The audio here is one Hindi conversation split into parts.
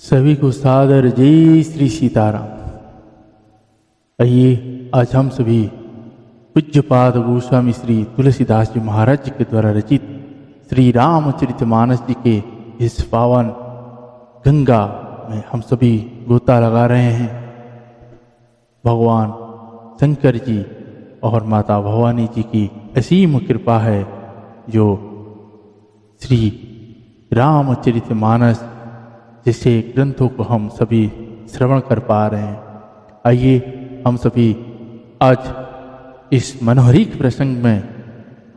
सभी को सादर जय श्री सीताराम। आइए आज हम सभी पूज्यपाद गोस्वामी श्री तुलसीदास जी महाराज जी के द्वारा रचित श्री रामचरितमानस जी के इस पावन गंगा में हम सभी गोता लगा रहे हैं। भगवान शंकर जी और माता भवानी जी की असीम कृपा है जो श्री रामचरितमानस जैसे ग्रंथों को हम सभी श्रवण कर पा रहे हैं। आइए हम सभी आज इस मनोहरीक प्रसंग में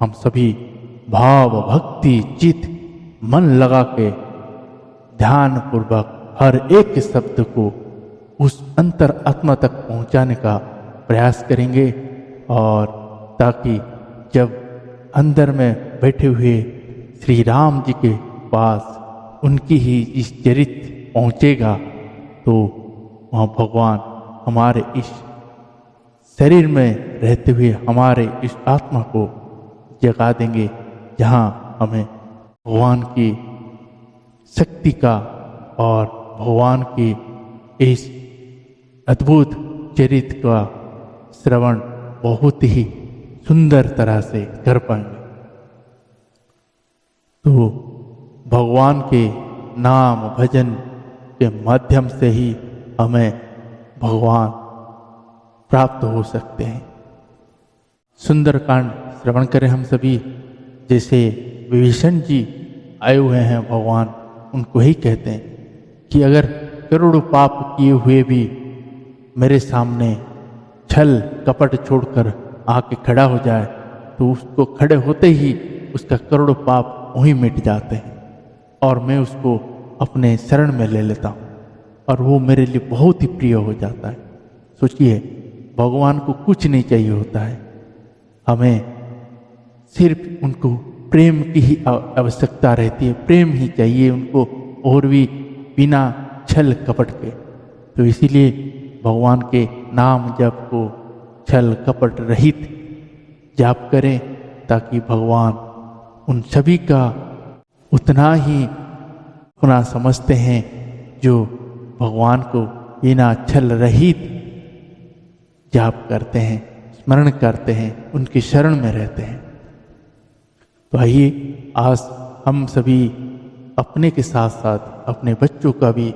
हम सभी भाव भक्ति चित मन लगा के ध्यान पूर्वक हर एक शब्द को उस अंतर आत्मा तक पहुंचाने का प्रयास करेंगे, और ताकि जब अंदर में बैठे हुए श्री राम जी के पास उनकी ही इस चरित्र पहुँचेगा तो वहाँ भगवान हमारे इस शरीर में रहते हुए हमारे इस आत्मा को जगा देंगे, जहाँ हमें भगवान की शक्ति का और भगवान की इस अद्भुत चरित्र का श्रवण बहुत ही सुंदर तरह से कर पाएंगे। तो भगवान के नाम भजन के माध्यम से ही हमें भगवान प्राप्त हो सकते हैं। सुंदरकांड श्रवण करें हम सभी। जैसे विभीषण जी आए हुए हैं, भगवान उनको ही कहते हैं कि अगर करोड़ों पाप किए हुए भी मेरे सामने छल कपट छोड़कर आके खड़ा हो जाए तो उसको खड़े होते ही उसका करोड़ों पाप वहीं मिट जाते हैं और मैं उसको अपने शरण में ले लेता हूँ और वो मेरे लिए बहुत ही प्रिय हो जाता है। सोचिए, भगवान को कुछ नहीं चाहिए होता है, हमें सिर्फ उनको प्रेम की ही आवश्यकता रहती है। प्रेम ही चाहिए उनको, और भी बिना छल कपट के। तो इसीलिए भगवान के नाम जप को छल कपट रहित जाप करें, ताकि भगवान उन सभी का उतना ही अपना समझते हैं जो भगवान को बिना छल रहित जाप करते हैं, स्मरण करते हैं, उनकी शरण में रहते हैं। तो आइए आज हम सभी अपने के साथ साथ अपने बच्चों का भी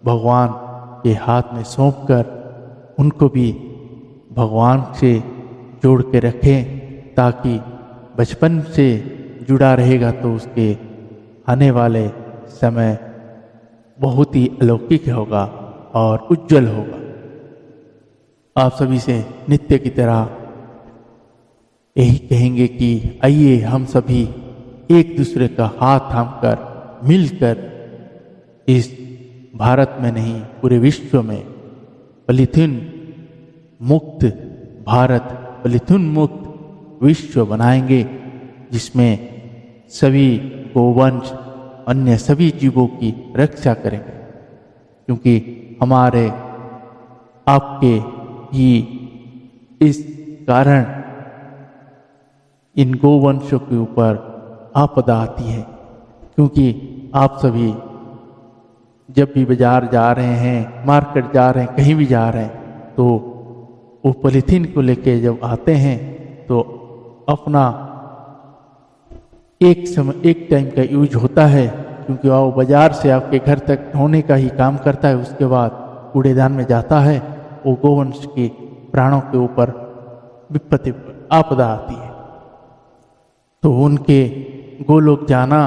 भगवान के हाथ में सौंप कर उनको भी भगवान से जोड़ के रखें, ताकि बचपन से जुड़ा रहेगा तो उसके आने वाले समय बहुत ही अलौकिक होगा और उज्जवल होगा। आप सभी से नित्य की तरह यही कहेंगे कि आइए हम सभी एक दूसरे का हाथ थामकर मिलकर इस भारत में नहीं पूरे विश्व में पॉलीथीन मुक्त भारत, पॉलीथीन मुक्त विश्व बनाएंगे, जिसमें सभी गोवंश अन्य सभी जीवों की रक्षा करेंगे। क्योंकि हमारे आपके ही इस कारण इन गोवंशों के ऊपर आपदा आती है। क्योंकि आप सभी जब भी बाजार जा रहे हैं, मार्केट जा रहे हैं, कहीं भी जा रहे हैं, तो वो पॉलीथीन को लेके जब आते हैं तो अपना एक टाइम का यूज होता है, क्योंकि वो बाजार से आपके घर तक ढोने का ही काम करता है। उसके बाद कूड़ेदान में जाता है। वो गोवंश के प्राणों के ऊपर विपत्ति आपदा आती है। तो उनके गोलोक जाना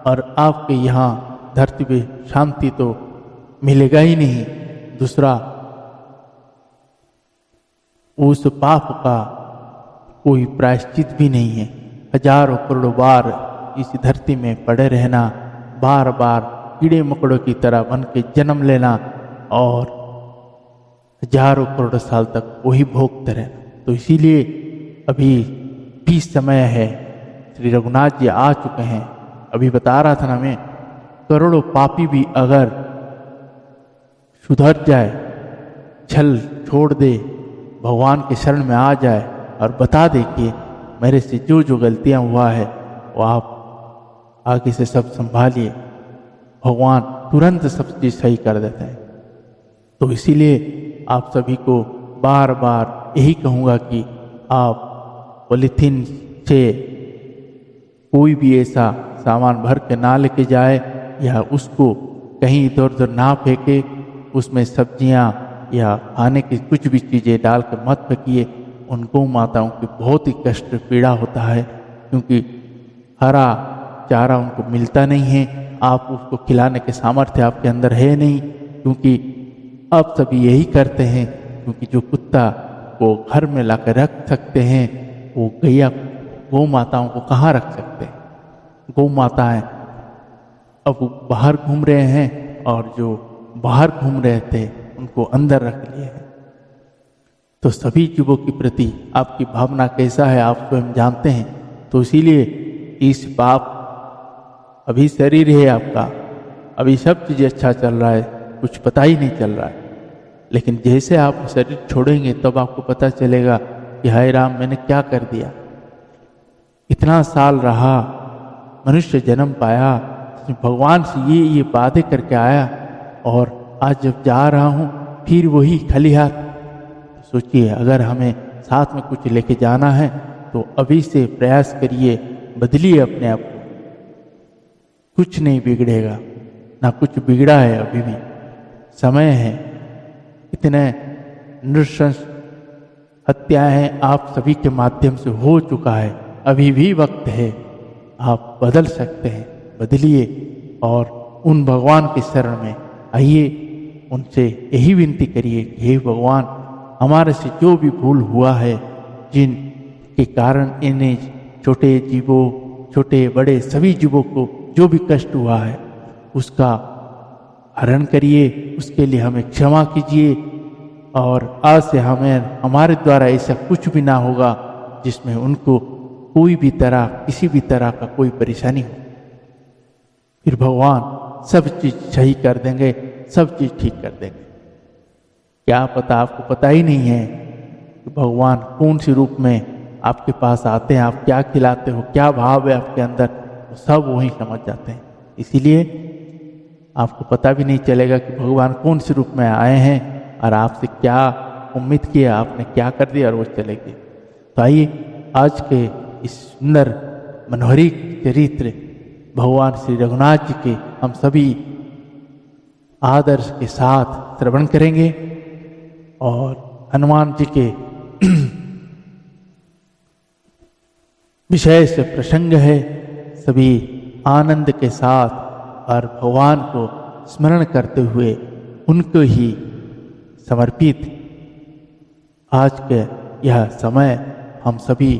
और आपके यहाँ धरती पे शांति तो मिलेगा ही नहीं, दूसरा उस पाप का कोई प्रायश्चित भी नहीं है। हजारों करोड़ों बार इस धरती में पड़े रहना, बार बार कीड़े मकोड़ों की तरह बन के जन्म लेना और हजारों करोड़ साल तक वही भोगते रहना। तो इसीलिए अभी भी समय है। श्री रघुनाथ जी आ चुके हैं। अभी बता रहा था ना मैं, करोड़ों पापी भी अगर सुधर जाए, छल छोड़ दे, भगवान के शरण में आ जाए और बता दे कि मेरे से जो जो गलतियां हुआ है वो आप आगे से सब संभालिए, भगवान तुरंत सब चीज़ सही कर देते हैं। तो इसीलिए आप सभी को बार बार यही कहूँगा कि आप पॉलीथीन से कोई भी ऐसा सामान भर के ना लेके जाए या उसको कहीं इधर उधर ना फेंके, उसमें सब्जियां या खाने की कुछ भी चीज़ें डाल कर मत फेंकिए। उन गौ माताओं की बहुत ही कष्ट पीड़ा होता है, क्योंकि हरा चारा उनको मिलता नहीं है। आप उसको खिलाने के सामर्थ्य आपके अंदर है नहीं, क्योंकि आप सभी यही करते हैं। क्योंकि जो कुत्ता को घर में लाकर रख सकते हैं, वो गौ माताओं को कहाँ रख सकते हैं। गौ माताएं अब बाहर घूम रहे हैं, और जो बाहर घूम रहे थे उनको अंदर रख लिए हैं। तो सभी जीवों के प्रति आपकी भावना कैसा है आप स्वयं जानते हैं। तो इसीलिए इस पाप अभी शरीर है आपका, अभी सब चीज़ अच्छा चल रहा है, कुछ पता ही नहीं चल रहा है। लेकिन जैसे आप शरीर छोड़ेंगे तब आपको पता चलेगा कि हाय राम, मैंने क्या कर दिया। इतना साल रहा, मनुष्य जन्म पाया, भगवान से ये वादे करके आया, और आज जब जा रहा हूँ फिर वही खाली हाथ। सोचिए, अगर हमें साथ में कुछ लेके जाना है तो अभी से प्रयास करिए, बदलिए अपने आप को। कुछ नहीं बिगड़ेगा, ना कुछ बिगड़ा है, अभी भी समय है। इतने नृशंस हत्याएं आप सभी के माध्यम से हो चुका है, अभी भी वक्त है, आप बदल सकते हैं। बदलिए और उन भगवान की शरण में आइए, उनसे यही विनती करिए कि हे भगवान, हमारे से जो भी भूल हुआ है, जिन के कारण इन्हें छोटे जीवों, छोटे बड़े सभी जीवों को जो भी कष्ट हुआ है, उसका हरण करिए, उसके लिए हमें क्षमा कीजिए। और आज से हमारे द्वारा ऐसा कुछ भी ना होगा जिसमें उनको कोई भी तरह, किसी भी तरह का कोई परेशानी हो। फिर भगवान सब चीज़ सही कर देंगे, सब चीज़ ठीक कर देंगे। क्या पता, आपको पता ही नहीं है कि भगवान कौन सी रूप में आपके पास आते हैं, आप क्या खिलाते हो, क्या भाव है आपके अंदर, तो सब वही समझ जाते हैं। इसीलिए आपको पता भी नहीं चलेगा कि भगवान कौन से रूप में आए हैं और आपसे क्या उम्मीद किया, आपने क्या कर दिया और वो चले गए। तो आइए आज के इस सुंदर मनोहरी चरित्र भगवान श्री रघुनाथ जी के हम सभी आदर्श के साथ श्रवण करेंगे, और हनुमान जी के विषय से प्रसंग है। सभी आनंद के साथ और भगवान को स्मरण करते हुए उनको ही समर्पित आज के यह समय हम सभी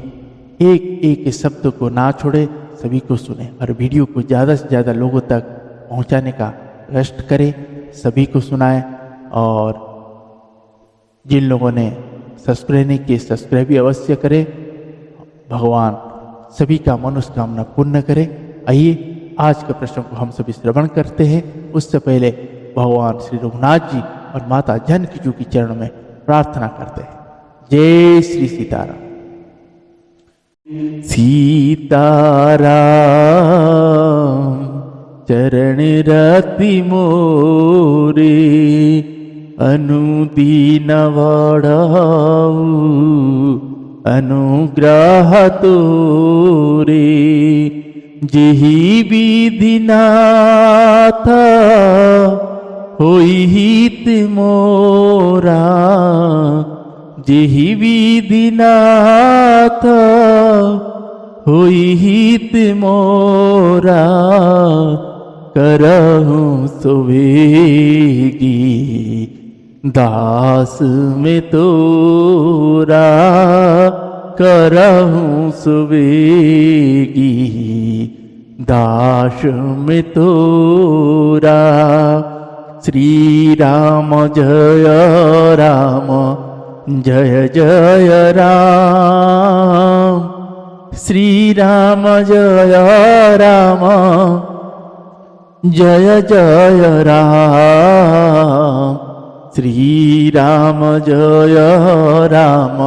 एक एक शब्द को ना छोड़े, सभी को सुने और वीडियो को ज़्यादा से ज़्यादा लोगों तक पहुंचाने का कष्ट करें, सभी को सुनाएं। और जिन लोगों ने सब्सक्राइब नहीं किए, सब्सक्राइब भी अवश्य करें। भगवान सभी का मनोकामना पूर्ण करें। आइए आज के प्रश्न को हम सभी श्रवण करते हैं। उससे पहले भगवान श्री रघुनाथ जी और माता जानकी जी की चरण में प्रार्थना करते हैं। जय श्री सीताराम। सीताराम चरण रति मोरे, अनुदीन वड़ाऊ अनुग्रह तोरे। जेहि विधि नाथ होई हित मोरा, जेहि विधि नाथ होई हित मोरा। करहूँ सुवेगी दास में तोरा, करहूँ सुवेगी दास में तोरा। श्री राम जय राम जय जय राम, श्री राम जय राम जय जय राम, श्री राम जय राम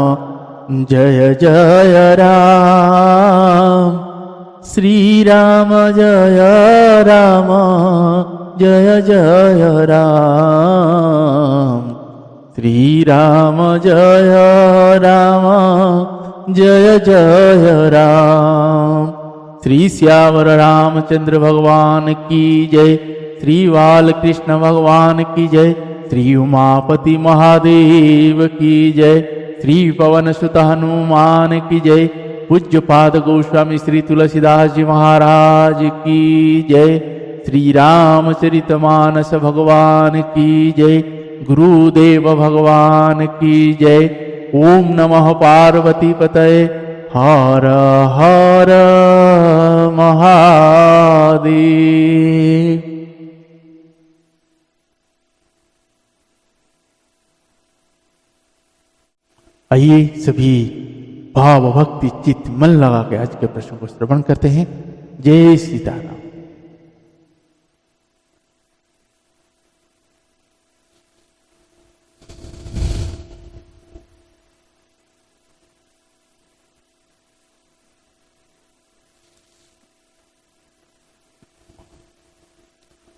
जय जय राम, श्री राम जय राम जय जय राम। श्री राम जय राम जय जय राम। श्री श्यावर रामचंद्र भगवान की जय। श्री बालकृष्ण भगवान की जय। श्री उमापति महादेव की जय। श्री पवन सुत हनुमान की जय। पूज्य पाद गोस्वामी श्री तुलसीदास जी महाराज की जय। श्री रामचरितमानस भगवान की जय। गुरुदेव भगवान की जय। ओम नमः पार्वती पतये हर हर महादेव। आइए सभी भाव भक्ति चित्त मन लगा के आज के प्रश्न को श्रवण करते हैं। जय सीताराम।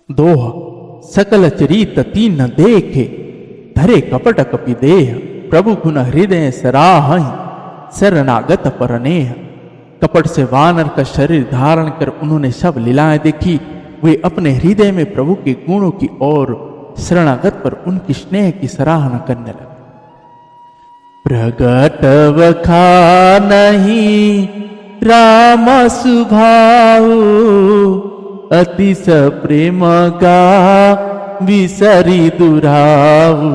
दोह सकल चरित तीन देखे, धरे कपट कपि देह, प्रभु गुण हृदय सराहहि, शरणागत परनेह। कपट से वानर का शरीर धारण कर उन्होंने सब लीलाएं देखी। वे अपने हृदय में प्रभु के गुणों की और शरणागत पर उनकी स्नेह की सराहना करने लगे। प्रगट वखानहि राम सुभाऊ, अतिश प्रेम गा विसरी दुराऊ।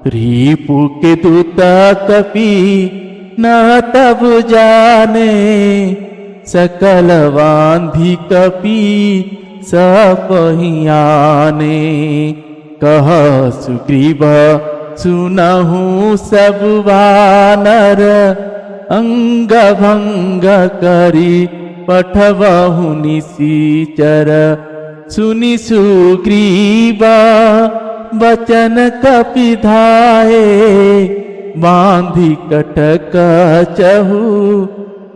रिपु के दूत कपि न तब जाने, सकल वांधी कपि सपहियाने। कह सुग्रीव सुनहु सब वानर, अंग भंग करी पठवहु निसीचर। सुनि सुग्रीवा वचन कपि धाये, बांधी कटक चहु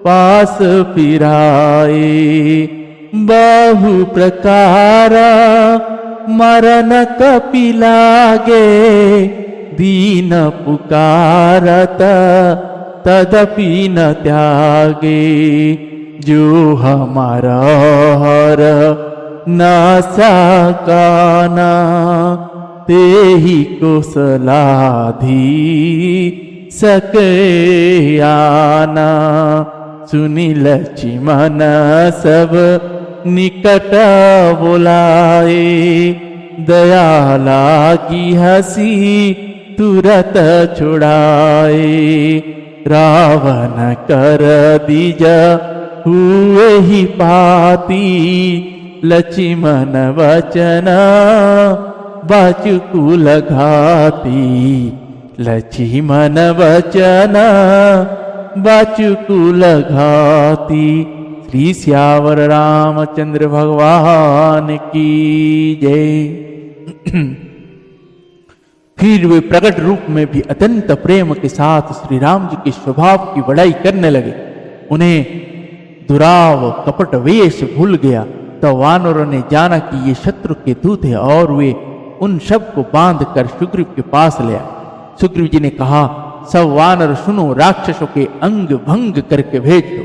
पास फिराए। बहु प्रकार मरन कपि लागे, दीन पुकारत तदपि न त्यागे। जो हमारा हर नासा काना, तेहि को सलाधी सके आना। सुनि लक्ष्मण सब निकट बोलाए, दया लागी हसी तुरत छुड़ाए। रावण कर दीज हुए ही पाती, लक्ष्मण वचन बाचुकुल घाती। लक्ष्मण वचन बाचुकुल घाती। श्री श्यावर रामचंद्र भगवान की जय। फिर वे प्रकट रूप में भी अत्यंत प्रेम के साथ श्री राम जी के स्वभाव की बड़ाई करने लगे। उन्हें दुराव कपट वेश भूल गया। तो वानरों ने जाना कि ये शत्रु के दूत है और वे उन सब को बांध कर सुग्रीव के पास ले आए। सुग्रीव जी ने कहा, सब वानर सुनो, राक्षसों के अंग भंग करके भेज दो।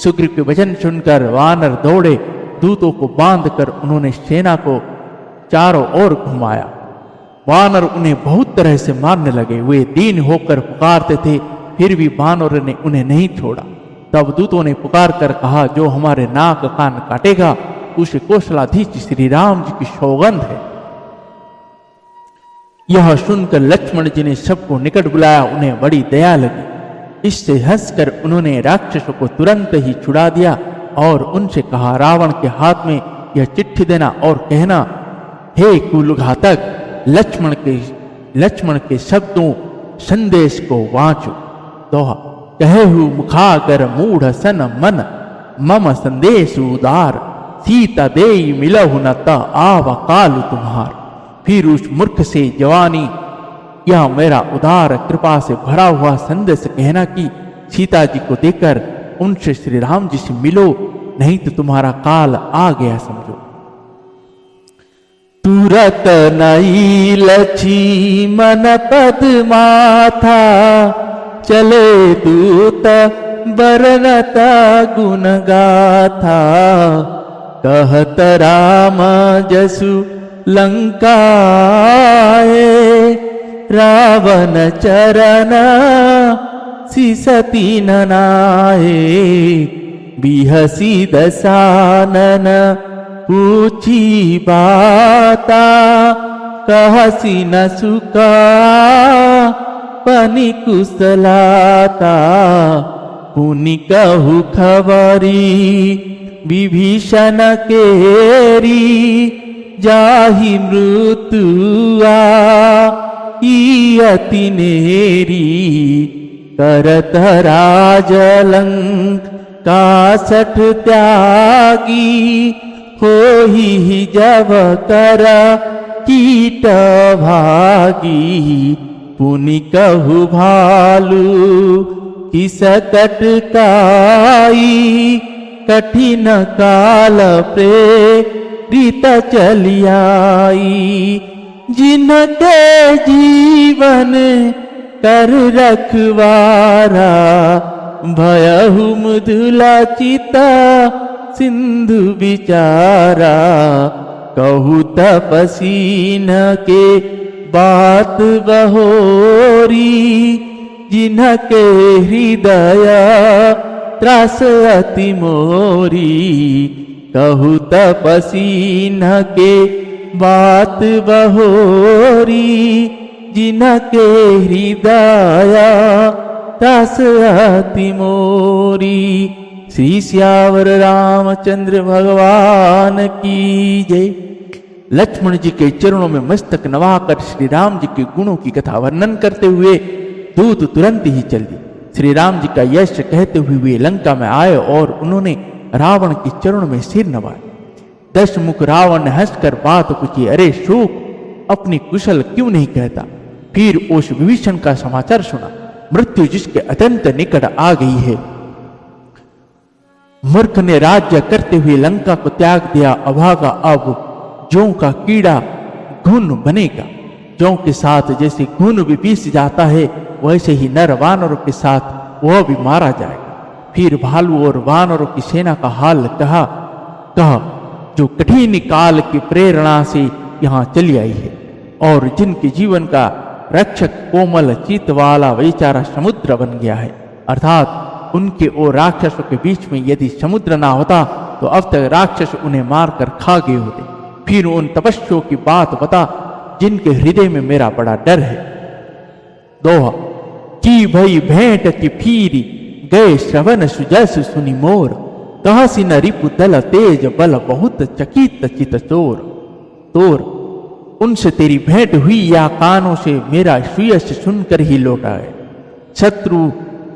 सुग्रीव के वचन सुनकर वानर दौड़े। दूतों को बांधकर उन्होंने सेना को चारों ओर घुमाया। वानर उन्हें बहुत तरह से मारने लगे। वे दीन होकर पुकारते थे, फिर भी वानरों ने उन्हें नहीं छोड़ा। तब दूतों ने पुकार कर कहा, जो हमारे नाक कान काटेगा उसे कौशलाधीश श्री राम जी की सौगंध है। यह सुनकर लक्ष्मण जी ने सबको निकट बुलाया। उन्हें बड़ी दया लगी। इससे हंसकर उन्होंने राक्षसों को तुरंत ही छुड़ा दिया और उनसे कहा, रावण के हाथ में यह चिट्ठी देना और कहना, हे कुलघातक, लक्ष्मण के शब्दों संदेश को वांचो। दोहा कहु मुखागर मूढ़ सन मन, मम संदेश उदार। सीता देई मिलहु न त आव कालु तुम्हार। फिर उस मूर्ख से जवानी, यह मेरा उदार कृपा से भरा हुआ संदेश कहना कि सीता जी को देकर उनसे श्री राम जी से मिलो, नहीं तो तुम्हारा काल आ गया समझो। तुरत नई लक्ष्मण पद माथा, चले दूत बरनता गुण गाथा। कहत राम जसु लंकाए, रावण चरण सिसती ननाए। बिहसी दसानन पूछी बाता, कहसी न सुका पनि कुशलाता। पुनि कहु खबरी विभीषण केरी, जाहि मृत्युआ अति नेरी। करत राज लंका सठ त्यागी, होहि जब कर कीट भागी। पुनि कहु भालु किस कटकाई, कठिन काल प्रेरित चलियाई। जिनके जीवन कर रखवारा, भयहु मृदुला चिता सिंधु विचारा। कहु तपसी न के बात बहोरी, जिनके हृदय त्रास अति मोरी। कहु तपसी न के बात बहोरी, जिनके हृदय त्रास अति मोरी। श्री श्यावर रामचंद्र भगवान की जय। लक्ष्मण जी के चरणों में मस्तक नवाकर श्री राम जी के गुणों की कथा वर्णन करते हुए दूत तुरंत ही चल दी। श्री राम जी का यश कहते हुए वे लंका में आए और उन्होंने रावण के चरणों में सिर नवाया। दशमुख रावण ने हंसकर बात पूछी, अरे शोक, अपनी कुशल क्यों नहीं कहता? फिर उस विभीषण का समाचार सुना, मृत्यु जिसके अत्यंत निकट आ गई है। मूर्ख ने राज्य करते हुए लंका को त्याग दिया, अभागा अब जौ का कीड़ा घुन बनेगा। जौ के साथ जैसे घुन भी पीस जाता है, वैसे ही नर वानरों के साथ वह भी मारा जाएगा। फिर भालू और वानरों की सेना का हाल कहा जो कठिन काल की प्रेरणा से यहाँ चली आई है, और जिनके जीवन का रक्षक कोमल चित वाला बेचारा समुद्र बन गया है। अर्थात उनके और राक्षसों के बीच में यदि समुद्र ना होता तो अब तक राक्षस उन्हें मारकर खा गए होते। फिर उन तपस्वियों की बात बता जिनके हृदय में मेरा बड़ा डर है। दोहा की भई भेंट की फिरी, गए श्रवण सुजस सुनि मोर। कहसी न रिपु दल तेज बल, बहुत चकित चित चोर। तोर उनसे तेरी भेंट हुई या कानों से मेरा सुयश सुनकर ही लौट आए। शत्रु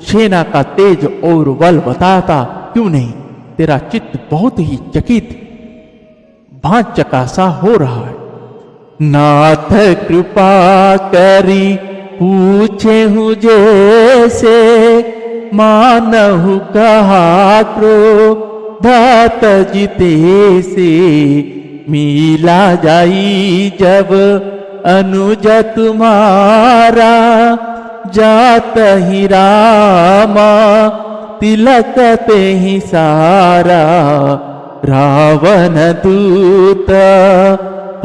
सेना का तेज और बल बताता क्यों नहीं? तेरा चित्त बहुत ही चकित भांज चकासा हो रहा है। नाथ कृपा करी पूछे हूँ जैसे, मानहु कहा क्रोधात जिते से। मिला जाई जब अनुज तुम्हारा, जात ही रामा तिलक ते ही सारा। रावण दूत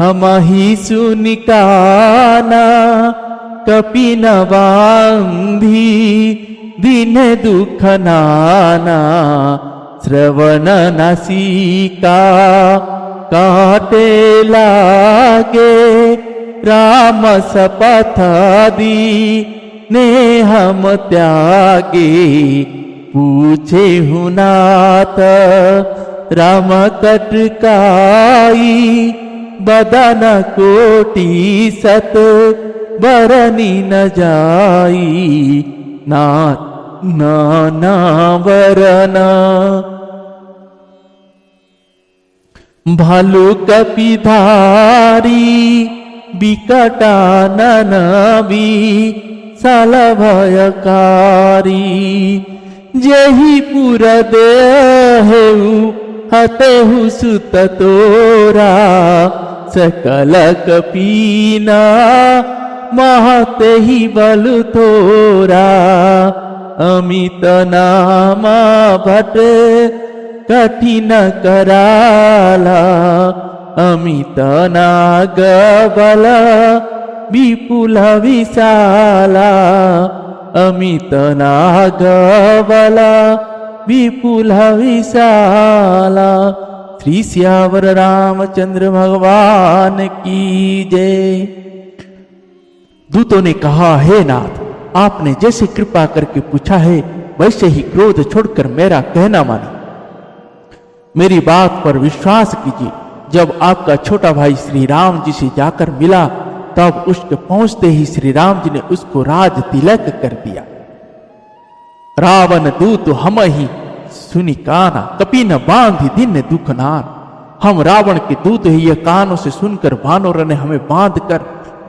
हम ही सुनिकाना, कपिन बांधी दिन दुख नाना। श्रवण नासिका काटे लागे, राम शपथ दी ने हम त्यागे। पूछे हूँ नाथ राम कटकाई, बदन कोटि सत बरनी न जाई। नाना वरना भालू कपिधारी, बिकटानन भी साल भयकारी। जेहि पुर देहु हतेहु सुत तोरा, सकल कपीना महते ही बल थोरा अमित नाम भट कठिन कराला अमित नाग बल विपुल विशाला अमित नाग बल विपुल विशाला। श्री सियावर रामचंद्र भगवान की जय। दूतों ने कहा, हे नाथ, आपने जैसे कृपा करके पूछा है वैसे ही क्रोध छोड़कर मेरा कहना माने, मेरी बात पर विश्वास कीजिए। जब आपका छोटा भाई श्री राम जी से जाकर मिला तब उसके पहुंचते ही श्री राम जी ने उसको राज तिलक कर दिया। रावण दूत हम ही सुनी काना कपि न बांधी दिन दुख नान। हम रावण के दूत ही यह कानों से सुनकर वानरों ने हमें बांध कर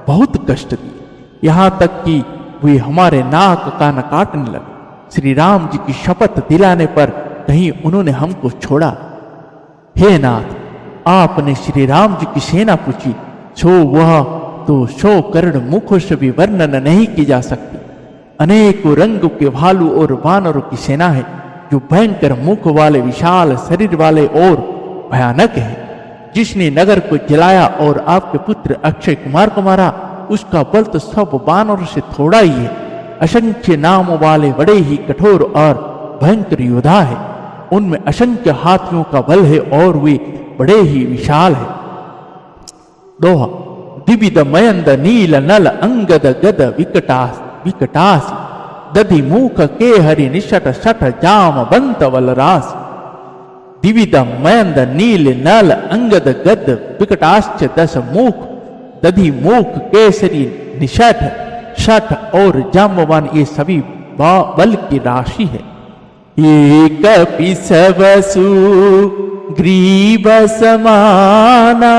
बहुत कष्ट दिए, यहाँ तक कि वे हमारे नाक कान काटने लगे। श्री राम जी की शपथ दिलाने पर कहीं उन्होंने हमको छोड़ा। हे नाथ, आपने श्री राम जी की सेना पूछी, सो वह तो 100 करोड़ मुखों से भी वर्णन नहीं की जा सकती। अनेकों रंगों के भालू और वानरों की सेना है जो भयंकर मुख वाले, विशाल शरीर वाले और भयानक है। जिसने नगर को जलाया और आपके पुत्र अक्षय कुमार को मारा, उसका बल तो सब वानरों से थोड़ा ही है। असंख्य नामों वाले बड़े ही कठोर और भयंकर योद्धा है। उनमें असंख्य हाथियों का बल है और वे बड़े ही विशाल है। दोहा दिविद मयंद नील नल अंगद गद विकटास दधि मुख के हरि निषट सठ जाम बंत वलरास। दिविद मयंद नील नल अंगद गद विकटाश्च 10 मुख दधि मुख केसरी निषठ सठ और जाम्बवान, ये सभी बल की राशि है। एक पिसवसु ग्रीव समाना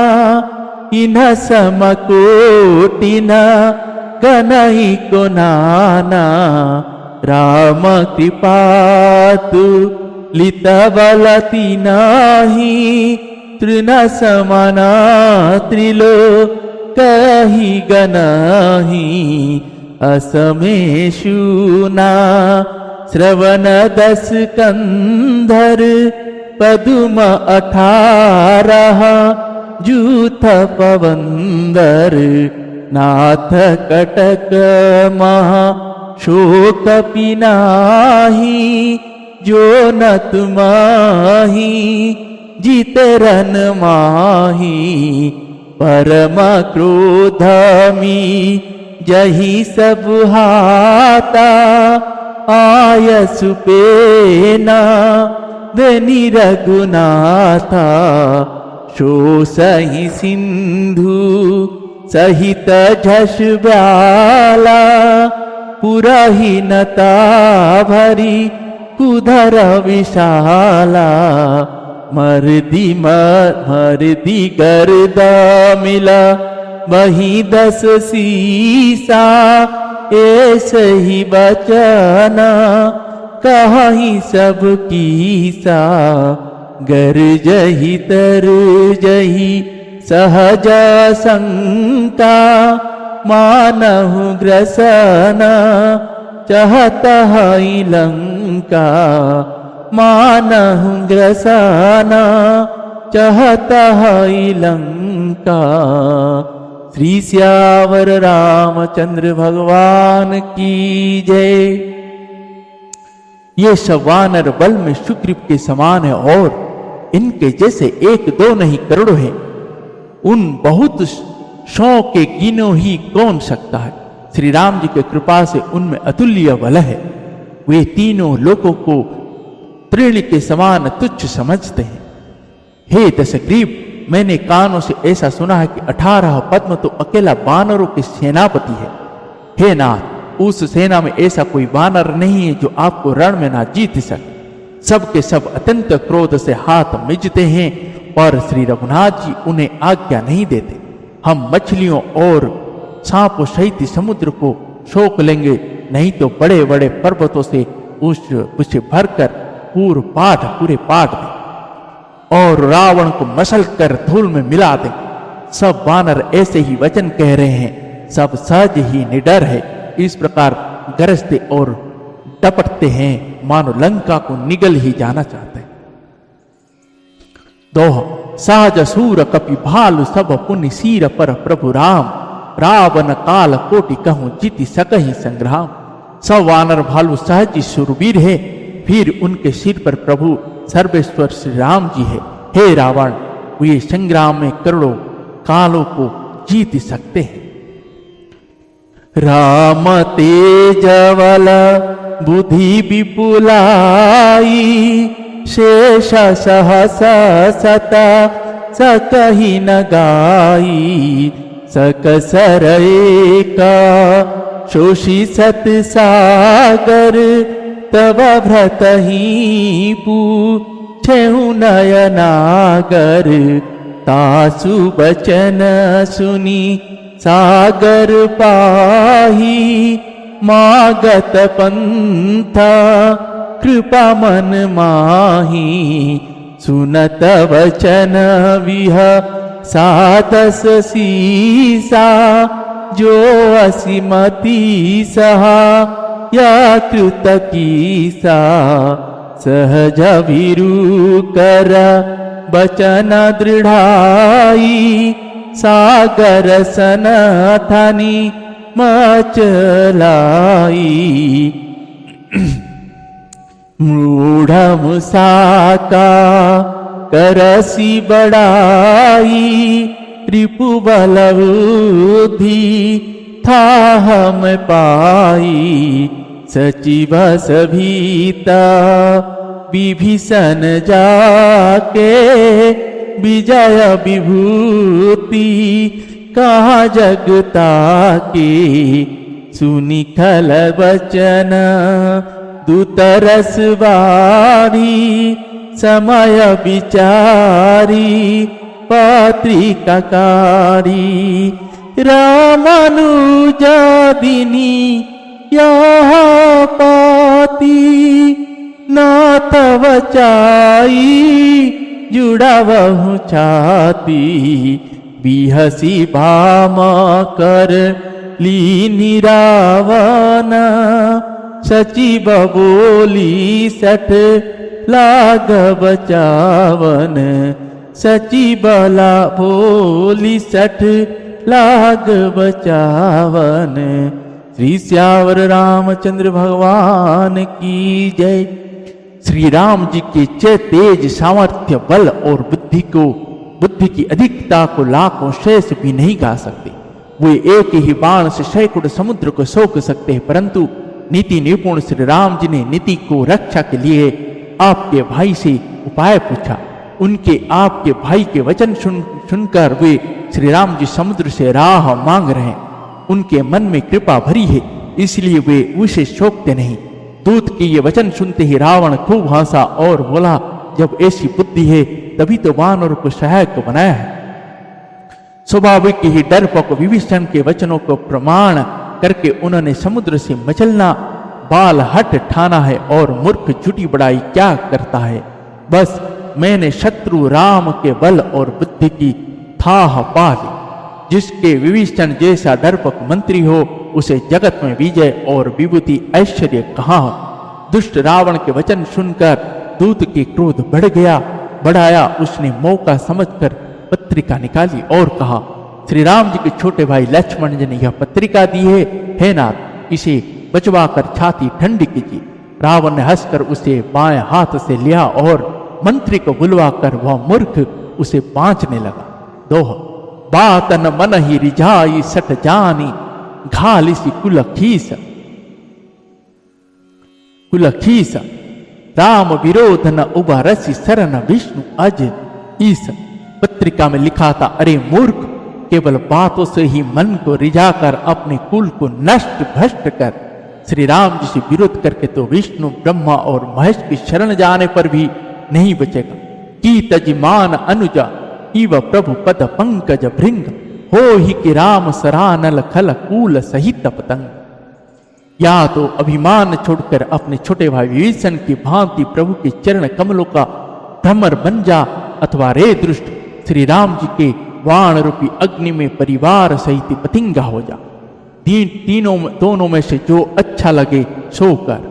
इन्ह समकोटिन कनहि को नाना। राम कृपातु लितबलति नाही तृण समना त्रिलोकहि गनाहि। असमेषु ना श्रवण 10 कंधर पदुम 18 जूथ पवंदर। नाथ कटक महा शोक पिनाही जो न तुमाही जितरन माही। परम क्रोधमी जही सब हाता आयसु पेना धनी रघुनाथा। शो सही सिंधु सहित झस ब्याला पुरहीनता भरी कुधर विशाला। मर्दी गर्द मिला वही 10 सीसा ऐसे ही बचना कहीं सब कीसा। गर्जही तरजही सहज शंका मानहु ग्रसना चाहत है लंका। मानहु ग्रसना चाहत है लंका। श्री सियावर रामचंद्र भगवान की जय। ये सब वानर बल में सुग्रीव के समान है और इनके जैसे 1-2 नहीं करोड़ों हैं। उन बहुत 100 के गिनो ही कौन सकता है। श्री राम जी की कृपा से उनमें अतुल्य बल है। वे तीनों लोगों को तृण के समान तुच्छ समझते हैं। हे दशग्रीव, मैंने कानों से ऐसा सुना है कि 18 पद्म तो अकेला वानरों के सेनापति है। हे नाथ, उस सेना में ऐसा कोई वानर नहीं है जो आपको रण में ना जीत सके। सब के सब अत्यंत क्रोध से हाथ मिजते हैं और श्री रघुनाथ जी उन्हें आज्ञा नहीं देते। हम मछलियों और सांपों सहित समुद्र को सोख लेंगे, नहीं तो बड़े बड़े पर्वतों से उसे भरकर पूरे पाट दें और रावण को मसल कर धूल में मिला दें। सब वानर ऐसे ही वचन कह रहे हैं, सब सहज ही निडर है। इस प्रकार गरजते और डपटते हैं, मानो लंका को निगल ही जाना चाहते हैं। दोहा। सहज सूर कपि भालु सब पुनि सीर पर प्रभु राम, रावण काल कोटि कहूं जीति सकहि संग्राम। सब वानर भालू सहज शूरवीर है, फिर उनके सिर पर प्रभु सर्वेश्वर श्री राम जी है। हे रावण, वे संग्राम में करोड़ों कालों को जीत सकते हैं। राम तेजवल बुद्धि विपुलाई, शेष सहस सत सकहि न गाई। सकसर एका शोषि सत सागर, तब भ्रत ही पूछेहु नयनागर। तासु बचन सुनी सागर पाही, मागत पंथा कृपा मन माही। सुनत वचन विह सादस सीसा, जो असीमति सहा या कृत कीसा। सहज वीरु कर बचन दृढ़ाई, सागर सन थानी मचलाई। मूढ़ मुसाका करसी बड़ाई, रिपु बल बुद्धि था हम पाई। सचिव सभीता विभीषण जाके, विजय विभूति कहा जगता के। सुनि खल वचन दूत रसवारी, समय विचारी पत्रिकाकारी। रामानुजादिनी यह पाती, नाथ वचाई जुड़ावहु छाती। बिहसी भाम कर लीनि रावण, सचिव बोली सठ लाग बचावन। सचिवला बोली सठ लाग बचावन। श्री श्यावर रामचंद्र भगवान की जय। श्री राम जी के तेज सामर्थ्य बल और बुद्धि की अधिकता को लाखों शेष भी नहीं गा सकते। वे एक ही बाण से सैकड़ों समुद्र को सोख सकते हैं, परंतु नीति निपुण श्री राम जी ने नीति को रक्षा के लिए आपके भाई से उपाय पूछा। उनके आपके भाई के वचन सुनकर वे श्री राम जी समुद्र से राह मांग रहे हैं। उनके मन में कृपा भरी है, इसलिए वे उसे शोकते नहीं। दूत के ये वचन सुनते ही रावण खूब हंसा और बोला, जब ऐसी बुद्धि है तभी तो वानर को सहायक बनाया है। स्वाभाविक ही डरपोक विभीषण के वचनों को प्रमाण करके उन्होंने समुद्र से मचलना बाल हट ठाना है और मूर्ख झूठी बड़ाई क्या करता है। बस मैंने शत्रु राम के बल और बुद्धि की थाह पा ली। जिसके विभीषण जैसा डरपोक मंत्री हो, उसे जगत में विजय और विभूति ऐश्वर्य कहाँ हो। दुष्ट रावण के वचन सुनकर दूत के क्रोध बढ़ाया। उसने मौका समझकर पत्रिका निकाली और कहा, श्री राम जी के छोटे भाई लक्ष्मण जी ने यह पत्रिका दी है, हे नाथ इसे बचवा कर छाती ठंडी कीजिए। रावण ने हंसकर उसे बाएं हाथ से लिया और मंत्री को बुलवा कर वह मूर्ख उसे बांचने लगा। दोह। बात न मन ही रिझाई सट जानी, घालिसी कुलखीस। राम विरोध न उबारसी शरण विष्णु अज ईस। पत्रिका में लिखा था, अरे मूर्ख, केवल बातों से ही मन को रिझाकर अपने कुल को नष्ट भ्रष्ट कर श्री राम जी से विरोध करके तो विष्णु ब्रह्मा और महेश की शरण जाने पर भी नहीं बचेगा। की तजमान अनुजा इव प्रभु पद पंकज भृंग, हो ही कि राम सरानल खल कूल सहित पतंग। या तो अभिमान छोड़कर अपने छोटे भाई विभीषण की भांति प्रभु के चरण कमलों का भ्रमर बन जा, अथवा रे दुष्ट श्री राम जी के वाण रूपी अग्नि में परिवार सहित पतिंगा हो जा। दोनों में से जो अच्छा लगे सो कर।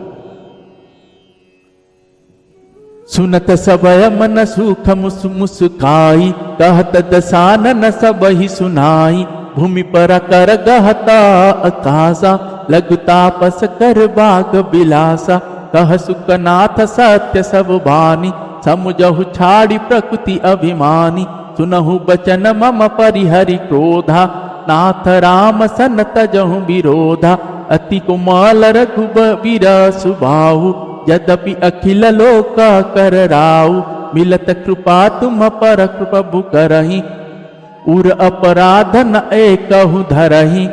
सुनत सबय मन सुख मुस्काई, कहत दसानन सब ही सुनाई। भूमि पर कर गहता आकाशा, लघु तापस कर बाग बिलासा। कह सुखनाथ सत्य सब बानी, समुझहु छाड़ी प्रकृति अभिमानी। सुनहु बचन मम परिहरि क्रोधा, नाथ राम सन तजहु विरोधा। अति कुमाल रघुबीर सुबाहु, यद्यपि अखिल लोक कर राउ। मिलत कृपा तुम पर प्रभु करहि, उर अपराध न एकहु धरहि।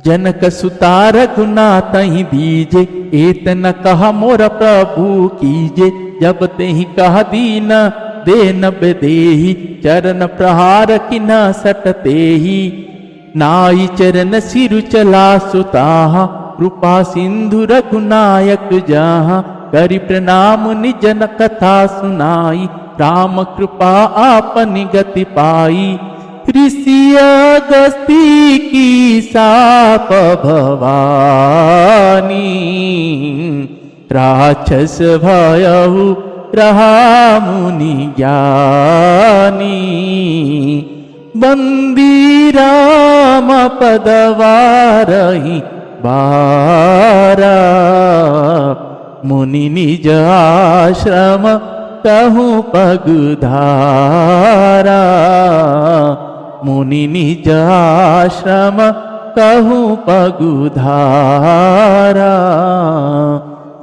जनक सुता रघुनाथ ही दीजे, एत न कहा मोर प्रभु कीजे। जब तेहि कह दीन देन बेदेहि, चरण प्रहार कि न सटतेहि। नाई चरण सिरु चला सुताहा, कृपा सिंधु रघुनायक जहाँ। करि प्रणाम निजन कथा सुनाई, राम कृपा आपनि गति पाई। ऋषि अगस्ती की साप भवानी, राक्षस भयहु रहा मुनि ज्ञानी। बंदी राम पदवारहि बारा, मुनि निज आश्रम कहूँ पगधारा। मुनि निज आश्रम कहूँ पगधारा।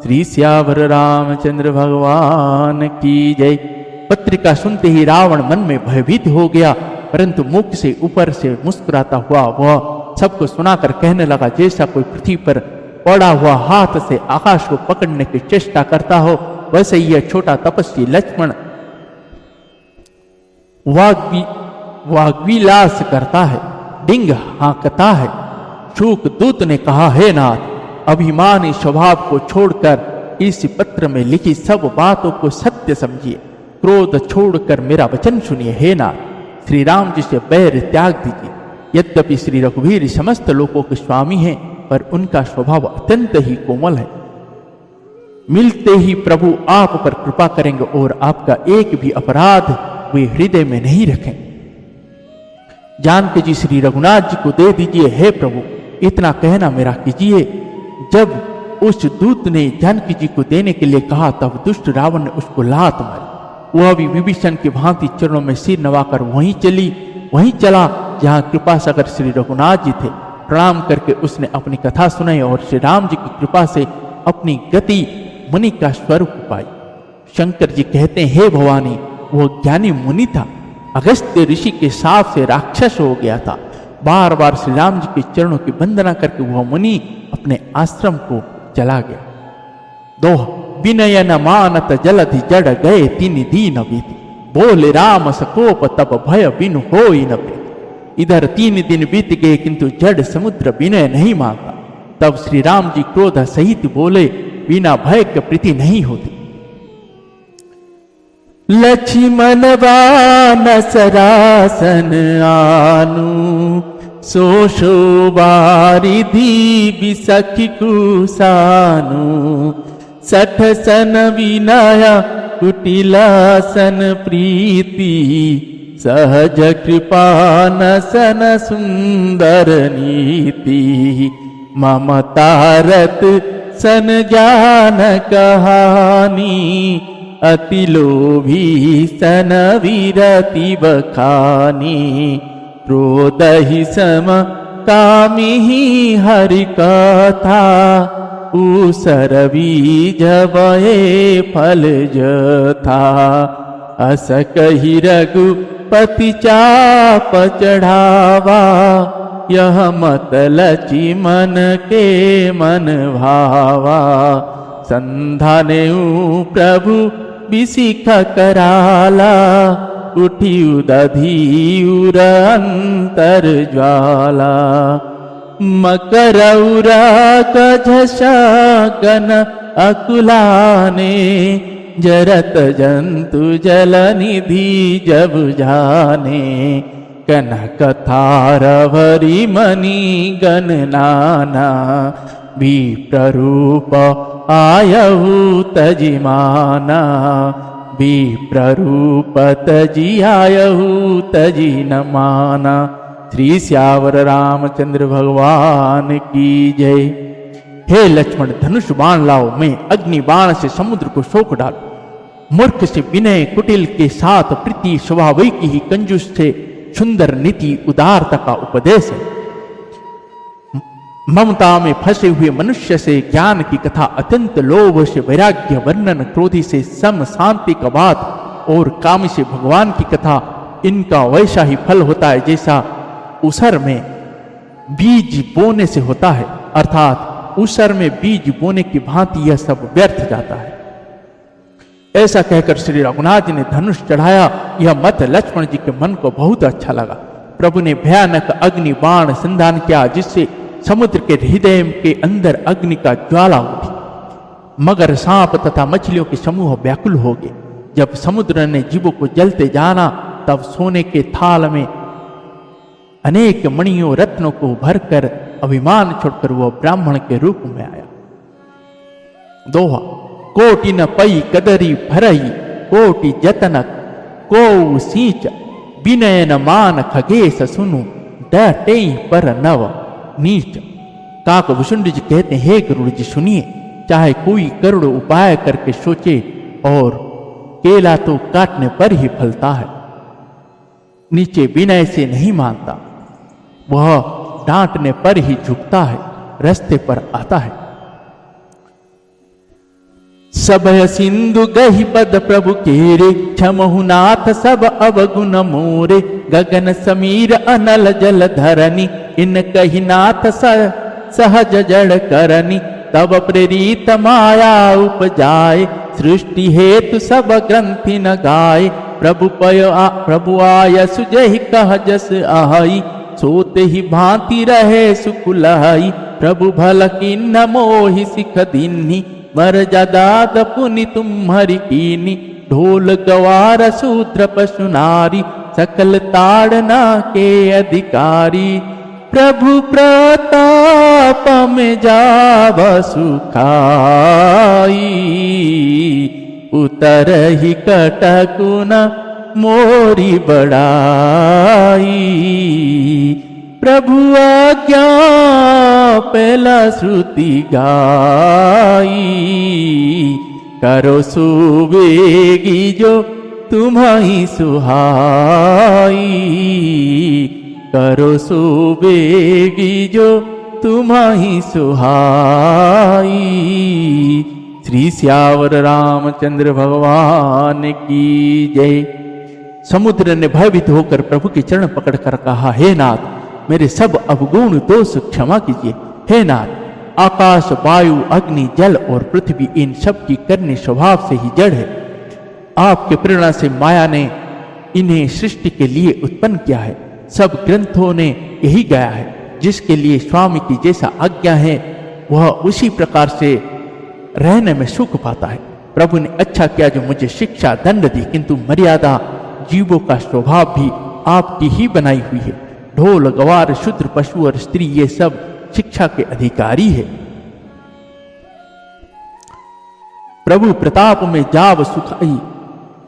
श्री सियावर रामचंद्र भगवान की जय। पत्रिका सुनते ही रावण मन में भयभीत हो गया, परंतु मुख से ऊपर से मुस्कुराता हुआ वह सबको सुनाकर कहने लगा, जैसा कोई पृथ्वी पर पड़ा हुआ हाथ से आकाश को पकड़ने की चेष्टा करता हो, वैसे यह छोटा तपस्वी लक्ष्मण वाग्विलास करता है, डिंग हाँकता है। शूक दूत ने कहा, हे नाथ, अभिमानी स्वभाव को छोड़कर इस पत्र में लिखी सब बातों को सत्य समझिए। क्रोध छोड़कर मेरा वचन सुनिए। हे नाथ, श्री राम जी से बैर त्याग दीजिए। यद्यपि श्री रघुवीर समस्त लोकों के स्वामी हैं, पर उनका स्वभाव अत्यंत ही कोमल है। मिलते ही प्रभु आप पर कृपा करेंगे और आपका एक भी अपराध वे हृदय में नहीं रखें। जानकी जी श्री रघुनाथ जी को दे दीजिए। हे प्रभु, इतना कहना मेरा कीजिए। जब उस दूत ने जानकी जी को देने के लिए कहा, तब दुष्ट रावण ने उसको लात मारी। वह भी विभीषण की भांति चरणों में सिर नवाकर वहीं चला जहां कृपा सागर श्री रघुनाथ जी थे। प्रणाम करके उसने अपनी कथा सुनाई और श्री राम जी की कृपा से अपनी गति मुनि का स्वरूप पाई। शंकर जी कहते हैं, हे भवानी, वो ज्ञानी मुनि था, अगस्त्य ऋषि के साप से राक्षस हो गया था। बार बार श्री राम जी के चरणों की वंदना करके वह मुनि अपने आश्रम को चला गया। दोह विनय न मानत जलधि जड़ गए, तीन दीन बीती। बोले राम सकोप तब भय बिनु होई न प्रीति। इधर 3 दिन बीत गए, किंतु जड़ समुद्र विनय नहीं मांगा। तब श्री राम जी क्रोध सहित बोले, बिना भय के प्रीति नहीं होती। लक्ष्मण बानस रासन आनु, सोशो बारिधि बिसखि कुसानु। 60 सन विनया कुटिलासन प्रीति, सहज कृपा न सन सुंदर नीति। ममतारत सन ज्ञान कहानी, अति लोभी सन विरति बखानी। क्रोधहि सम कामी हरि कथा, ऊसर बीज बहे फल जथा। अस कहि रघुपति चाप चढ़ावा, यह मत लची मन के मन भावा। संधानेऊ प्रभु बिसिख कराला, उठी उदधि उर अंतर ज्वाला। मकरौरा कझसा गन अकुलाने, जरत जंतु जल निधि जब जाने, कनक थारवरी मणि गण नाना, विप्ररूप आयहु तजिमाना, विप्ररूप तजी आयहु तजी न माना। श्री श्यावर रामचंद्र भगवान की जय। हे लक्ष्मण, धनुष बाण लाओ, मैं अग्नि बाण से समुद्र को शोक डालूं। मूर्ख से विनय कुटिल के साथ प्रीति, स्वाभाविक ही कंजूस से सुंदर नीति उदारता का उपदेश है। ममता में फंसे हुए मनुष्य से ज्ञान की कथा, अत्यंत लोभ से वैराग्य वर्णन, क्रोधी से सम शांति का बात और काम से भगवान की कथा, इनका वैसा ही फल होता है जैसा उसर में बीज बोने से होता है, अर्थात उसर में बीज बोने की भांति यह सब व्यर्थ जाता है। ऐसा कहकर श्री रघुनाथ जी ने धनुष चढ़ाया। यह मत लक्ष्मण जी के मन को बहुत अच्छा लगा। प्रभु ने भयानक अग्नि बाण संधान किया, जिससे समुद्र के हृदय के अंदर अग्नि का ज्वाला उठी। मगर, सांप तथा मछलियों के समूह व्याकुल हो गए। जब समुद्र ने जीवों को जलते जाना, तब सोने के थाल में अनेक मणियों रत्नों को भरकर अभिमान छोड़कर वह ब्राह्मण के रूप में आया। दोहा, कोटि न पई कदरी भरई, कोटि जतनक को सींच, विनय न मान खगेश सुनु, डटे पर नव नीच। काकभूषुंड जी कहते हैं, हे गरुड़ जी सुनिए, चाहे कोई करोड़ उपाय करके सोचे और केला तो काटने पर ही फलता है, नीचे विनय से नहीं मानता, वह डांटने पर ही झुकता है, रास्ते पर आता है। सबय सिंधु गहि पद प्रभु केरे, क्षमहु नाथ सब अवगुण मोरे, गगन समीर अनल जल धरनी, इन कहि नाथ सहज जड़ करनी, तब प्रेरित माया उपजाए, सृष्टि हेतु सब ग्रंथि न गाय, प्रभु आय सुजहि कह जस आई, सोते ही भांति रहे सुकुलाई, प्रभु भल किन्न मोहि सिख दीन्ही, मर्यादा पुनि तुम हरि कीनी, ढोल गवार शूद्र पशु नारी, सकल ताड़ना के अधिकारी, प्रभु प्रताप में जाव सुखाई, उतर ही कटकुन मोरी बड़ाई, प्रभु आज्ञा पहला श्रुति गाई, करो सुवेगी जो तुम्हारी सुहाई, करो सुवेगी जो तुम्हारी सुहाई। श्री श्यावर रामचंद्र भगवान की जय। समुद्र ने भयभीत होकर प्रभु के चरण पकड़कर कहा, हे नाथ, मेरे सब अवगुण दोष क्षमा कीजिए। हे नाथ, आकाश, वायु, अग्नि, जल और पृथ्वी, इन सब की करने स्वभाव से ही जड़ है। आपके प्रेरणा से माया ने इन्हें सृष्टि के लिए उत्पन्न किया है। सब ग्रंथों ने यही गाया है, जिसके लिए स्वामी की जैसा आज्ञा है वह उसी प्रकार से रहने में सुख पाता है। प्रभु ने अच्छा किया जो मुझे शिक्षा दंड दी, किंतु मर्यादा जीवों का स्वभाव भी आपकी ही बनाई हुई है। ढोल, गवार, शूद्र, पशु और स्त्री, ये सब शिक्षा के अधिकारी है। प्रभु प्रताप में जाव सुखाई,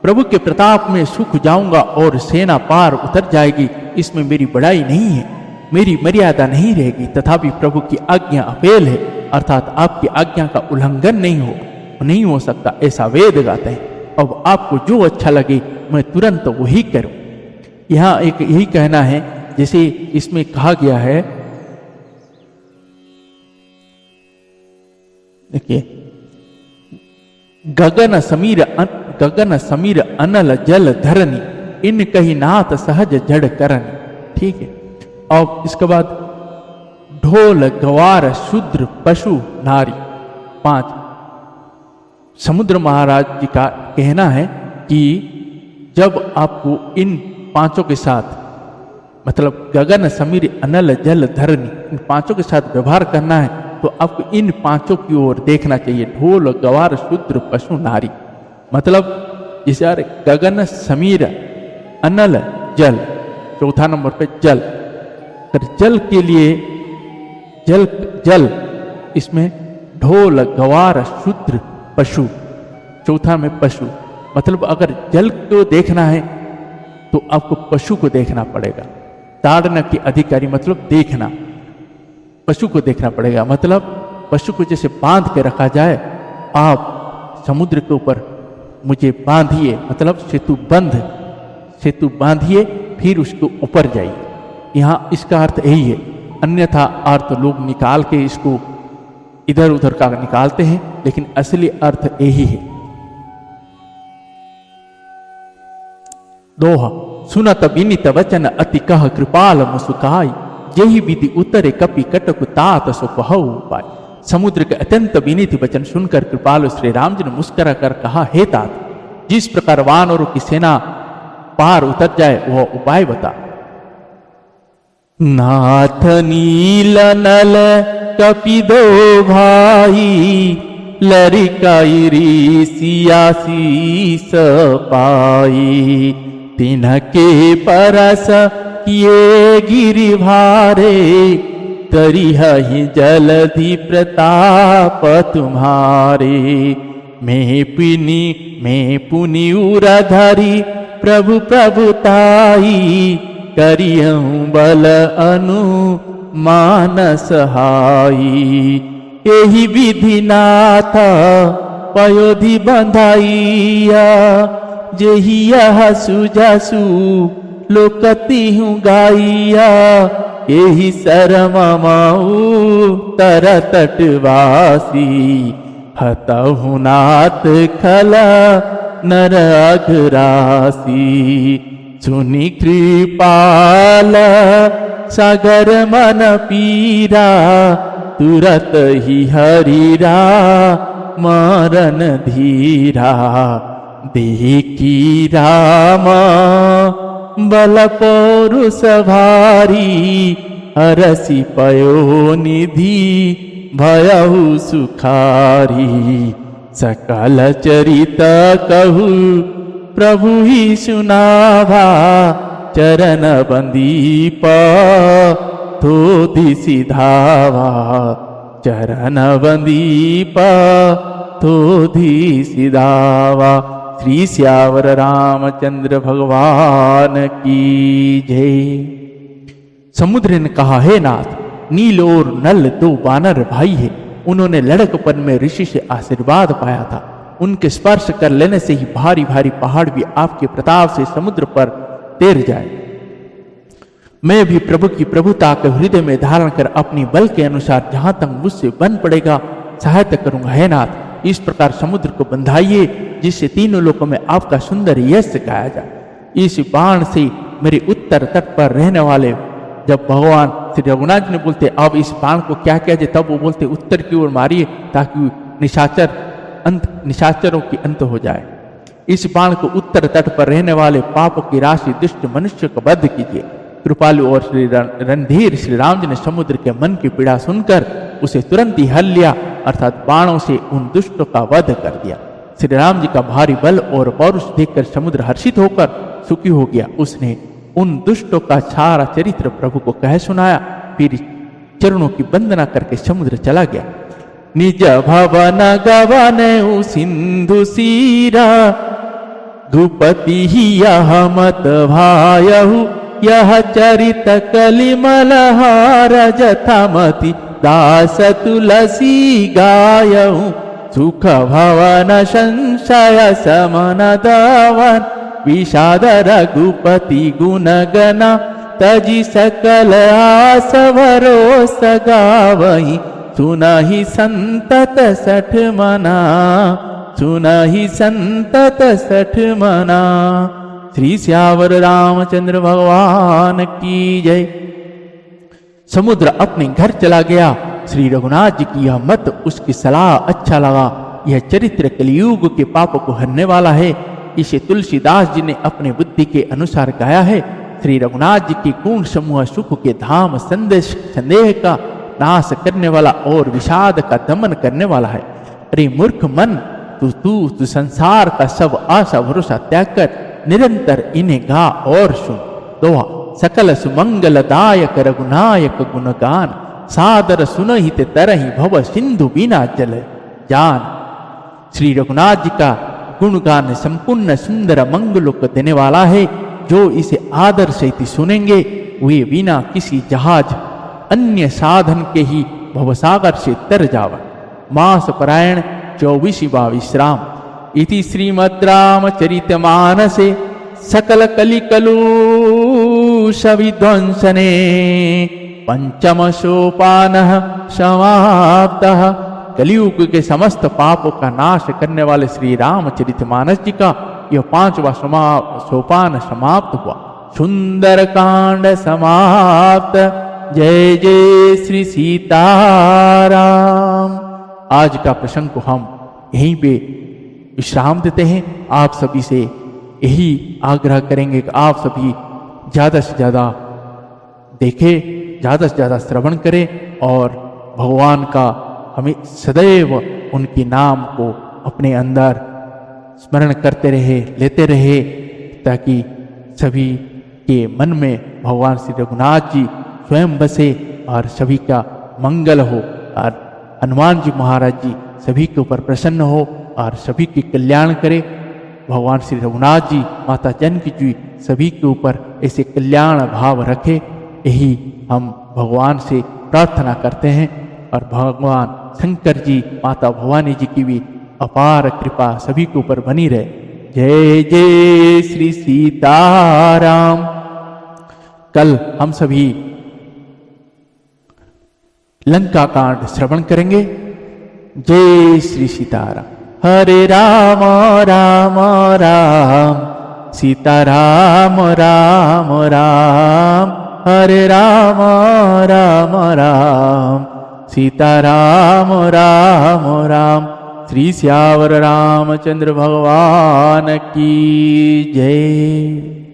प्रभु के प्रताप में सुख जाऊंगा और सेना पार उतर जाएगी, इसमें मेरी बड़ाई नहीं है, मेरी मर्यादा नहीं रहेगी। तथापि प्रभु की आज्ञा अपेल है, अर्थात आपकी आज्ञा का उल्लंघन नहीं हो सकता, ऐसा वेद गाते हैं। अब आपको जो अच्छा लगे मैं तुरंत वही करूं। यहां एक यही कहना है, जैसे इसमें कहा गया है, देखिए, गगन समीर अनल जल धरनी, इन कही नाथ सहज जड़ करनी। ठीक है। और इसके बाद ढोल, गवार, शूद्र, पशु, नारी, 5। समुद्र महाराज जी का कहना है कि जब आपको इन 5 के साथ, मतलब गगन समीर अनल जल धरनी, इन पांचों के साथ व्यवहार करना है तो आपको इन पांचों की ओर देखना चाहिए। ढोल गवार शूद्र पशु नारी, मतलब जैसे यार गगन समीर अनल जल, चौथा नंबर पे जल। फिर जल के लिए जल इसमें ढोल गवार शूद्र पशु, चौथा में पशु। मतलब अगर जल को देखना है तो आपको पशु को देखना पड़ेगा। ताड़ना के अधिकारी मतलब देखना, पशु को देखना पड़ेगा। मतलब पशु को जैसे बांध के रखा जाए, आप समुद्र के ऊपर मुझे बांधिए, मतलब सेतु बांधिए फिर उसके ऊपर जाइए। यहाँ इसका अर्थ यही है। अन्यथा अर्थ लोग निकाल के इसको इधर उधर का निकालते हैं, लेकिन असली अर्थ यही है। दोहा, सुनत विनित वचन अति कह कृपाल मुसुकाई, यही विधि उतरे कपि कटक तात सो कहु उपाय। समुद्र के अत्यंत विनीत वचन सुनकर कृपालु श्री राम जी ने मुस्कुरा कर कहा, हे तात, जिस प्रकार वानरों की सेना पार उतर जाए वह उपाय बता। नाथ नील नल कपि दो भाई, लरिकाई ऋषियासीस पाई। तिनके परस किए गिरि भारे, करिहहि जलधि प्रताप तुम्हारे। मैं पुनि उरधरि प्रभु प्रभुताई, करिहूँ बल अनुमान सहाई। एहि विधि नाथ पयोधि बंधाइया, जेहि यह सुजसु लोकति हूँ गाइया। एहि शरममाऊ तर तटवासी, हतहु नाथ खला नर अघरासी। सुनि कृपाल सागर मन पीरा, तुरत ही हरिरा मरण धीरा। देखी राम बल पौरुष भारी, हरसि पयो निधि भयहु सुखारी। सकल चरित कहु प्रभु ही सुनावा, चरण बंदीप थोधि सिधावा। चरण बंदीप थोधि सिधावा। श्री श्यावर रामचंद्र भगवान की जय। समुद्र ने कहा, हे नाथ, नील और नल दो वानर भाई है। उन्होंने लड़कपन में ऋषि से आशीर्वाद पाया था। उनके स्पर्श कर लेने से ही भारी भारी पहाड़ भी आपके प्रताप से समुद्र पर तैर जाए। मैं भी प्रभु की प्रभुता के हृदय में धारण कर अपनी बल के अनुसार जहां तक मुझसे बन पड़ेगा सहायता करूंगा। हे नाथ, इस प्रकार समुद्र को बंधाइए जिससे तीनों लोकों में आपका सुंदर यश गाया जाए। इस बाण से मेरे उत्तर तट पर रहने वाले, जब भगवान श्री रघुनाथ जी ने बोलते अब इस बाण को क्या किया जाए, तब वो बोलते उत्तर की ओर मारिए ताकि निशाचरों की अंत हो जाए। इस बाण को उत्तर तट पर रहने वाले पापों की राशि दुष्ट मनुष्य को बद्ध कीजिए। कृपालु और श्री रणधीर श्री राम जी ने समुद्र के मन की पीड़ा सुनकर उसे तुरंत ही हल लिया, अर्थात बाणों से उन दुष्टों का वध कर दिया। श्री राम जी का भारी बल और पौरुष देखकर समुद्र हर्षित होकर सुखी हो गया। उसने उन दुष्टों का सारा चरित्र प्रभु को कह सुनाया, फिर चरणों की वंदना करके समुद्र चला गया। निज भवन गवन सिंधु सीरा, धुपति ही यह मत भायहु। यह चरित कलिमलहार जथामति, दास तुलसी गायहु। सुख भवन संशय समन दवन, विषाद रघुपति गुण गना। तजी सकल आस भरोस गावहि, सुनहि संतत सठ मना। सुनहि संतत सठ मना। श्री श्यावर रामचंद्र भगवान की जय। समुद्र अपने घर चला गया। श्री रघुनाथ जी की यह मत, उसकी सलाह अच्छा लगा। यह चरित्र कलियुग के पापों को हरने वाला है। इसे तुलसीदास जी ने अपने बुद्धि के अनुसार गाया है। श्री रघुनाथ जी की गुण समूह सुख के धाम संदेह का नाश करने वाला और विषाद का दमन करने वाला है। अरे मूर्ख मन, तू संसार का सब आशा भरोसा त्याग कर निरंतर इन्हें गा और सुन। दोहा, सकल सुमंगलदायक रघुनायक गुणगान, सादर सुनहित तरहि भव सिंधु बिना जल जान। श्री रघुनाथ जी का गुणगान संपूर्ण सुंदर मंगलों को देने वाला है। जो इसे आदर सहित सुनेंगे वे बिना किसी जहाज अन्य साधन के ही भवसागर से तर जावा। मास परायण 24वां विश्राम। इति श्रीमद् रामचरितमानसे सकल कलिकलुष विध्वंसने पंचम सोपानः समाप्तः। कलियुग के समस्त पापों का नाश करने वाले श्री रामचरितमानस जी का यह 5वां सोपान समाप्त हुआ। सुंदर कांड समाप्त। जय जय श्री सीताराम। आज का प्रसंग को हम यहीं पे विश्राम देते हैं। आप सभी से यही आग्रह करेंगे कि आप सभी ज़्यादा से ज़्यादा देखें, ज़्यादा से ज़्यादा श्रवण करें और भगवान का हमें सदैव उनके नाम को अपने अंदर स्मरण करते रहे, लेते रहे, ताकि सभी के मन में भगवान श्री रघुनाथ जी स्वयं बसे और सभी का मंगल हो और हनुमान जी महाराज जी सभी के ऊपर प्रसन्न हो और सभी के कल्याण करे। भगवान श्री रघुनाथ जी, माता जानकी जी सभी के ऊपर ऐसे कल्याण भाव रखे, यही हम भगवान से प्रार्थना करते हैं। और भगवान शंकर जी, माता भवानी जी की भी अपार कृपा सभी के ऊपर बनी रहे। जय जय श्री सीताराम। कल हम सभी लंका कांड श्रवण करेंगे। जय श्री सीताराम। हरे राम राम राम सीताराम राम राम। हरे राम राम राम सीताराम राम राम। श्री श्यावर रामचंद्र भगवान की जय।